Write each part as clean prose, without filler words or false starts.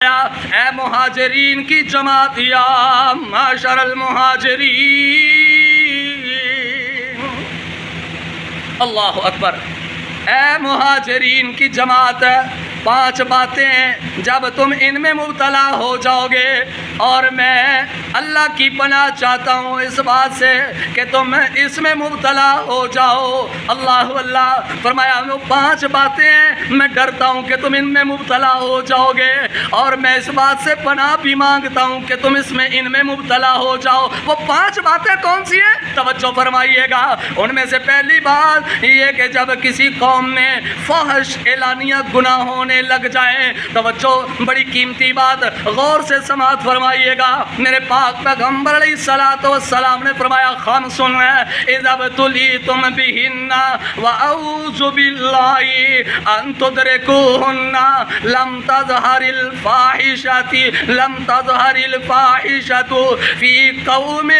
اے مہاجرین کی جماعت، یا معاشر المہاجرین، اللہ اکبر، اے مہاجرین کی جماعت، 5 باتیں جب تم ان میں مبتلا ہو جاؤ گے، اور میں اللہ کی پناہ چاہتا ہوں اس بات سے کہ تم اس میں مبتلا ہو جاؤ۔ اللہ اللہ، فرمایا وہ 5 باتیں میں ڈرتا ہوں کہ تم ان میں مبتلا ہو جاؤ گے، اور میں اس بات سے پناہ بھی مانگتا ہوں کہ تم اس میں ان میں مبتلا ہو جاؤ۔ وہ 5 باتیں کون سی ہیں؟ توجہ فرمائیے گا۔ ان میں سے پہلی بات یہ کہ جب کسی قوم میں فحش اعلانیہ گناہ ہونے لگ جائیں، توجہ، بڑی قیمتی بات، غور سے سماعت فرمائیے گا۔ میرے پاک پیغمبر علیہ الصلوۃ والسلام نے فرمایا خمس اذا ابتلیتم بہن واعوذ باللہ ان تدرکوہن لم تظہر الفاحشۃ فی قوم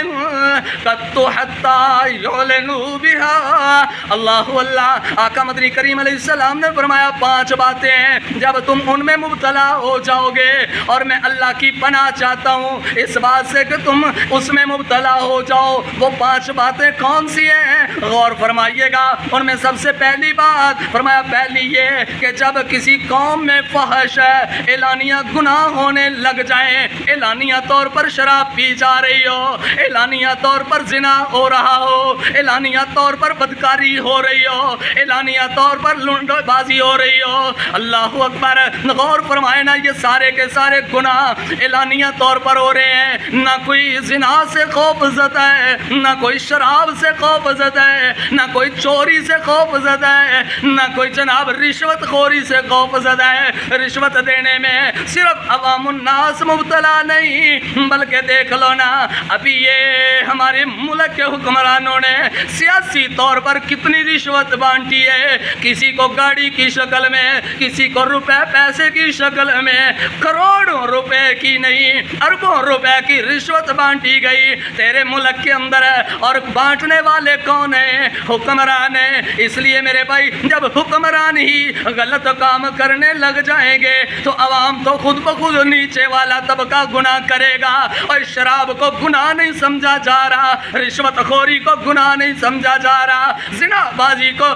قط حتی یعلنوا بہا۔ اللہ اللہ، آقا مدنی کریم علیہ السلام نے فرمایا 5 باتیں ہیں جب تم ان میں مبتلا ہو جاؤ گے، اور میں اللہ کی پناہ چاہتا ہوں اس بات سے کہ تم اس میں مبتلا ہو جاؤ۔ وہ 5 باتیں کون سی ہیں؟ غور فرمائیے گا۔ ان میں سب سے پہلی بات فرمایا، پہلی یہ کہ جب کسی قوم میں فحش اعلانیہ گناہ ہونے لگ جائیں، اعلانیہ طور پر شراب پی جا رہی ہو، اعلانیہ طور پر زنا ہو رہا ہو، اعلانیہ طور پر بدکاری ہو رہی ہو، اعلانیہ طور پر لنڈ بازی ہو رہی ہو، اللہ اکبر، غور فرمائے نا، یہ سارے کے سارے گناہ اعلانیہ طور پر ہو رہے ہیں۔ نہ کوئی زنا سے خوف زدہ ہے، نہ کوئی شراب سے خوف زدہ ہے، نہ کوئی چوری سے خوف زدہ ہے، نہ کوئی جناب رشوت خوری سے خوف زدہ ہے۔ رشوت دینے میں صرف عوام الناس مبتلا نہیں، بلکہ دیکھ لو نا، ابھی یہ ہمارے ملک کے حکمرانوں نے سیاسی طور پر کتنی رشوت بانٹی ہے، کسی کو گاڑی کی شکل میں، کسی کو روپے پیسے کی شکل میں، کروڑوں روپے کی نہیں، اربوں روپے کی رشوت بانٹی گئی تیرے ملک کے اندر ہے، اور بانٹنے والے کون ہیں؟ حکمران ہیں۔ اس لیے میرے بھائی، جب حکمران ہی غلط کام کرنے لگ جائیں گے تو عوام تو خود بخود نیچے والا طبقہ گناہ کرے گا، اور شراب کو گناہ نہیں سمجھا جا رہا، رشوت خوری کو گناہ نہیں سمجھا جا رہا، زنا بازی کو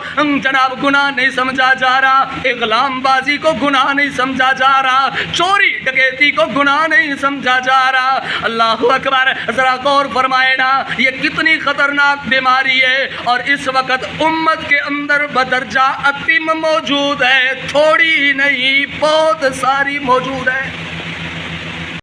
جناب گناہ نہیں سمجھا جا رہا، اغلام بازی کو گناہ نہیں سمجھا جا رہا، چوری ڈکیتی کو گناہ نہیں سمجھا جا رہا۔ اللہ اکبر، ذرا غور فرمائے نا، یہ کتنی خطرناک بیماری ہے، اور اس وقت امت کے اندر بدرجہ اتم موجود ہے، تھوڑی نہیں بہت ساری موجود ہے۔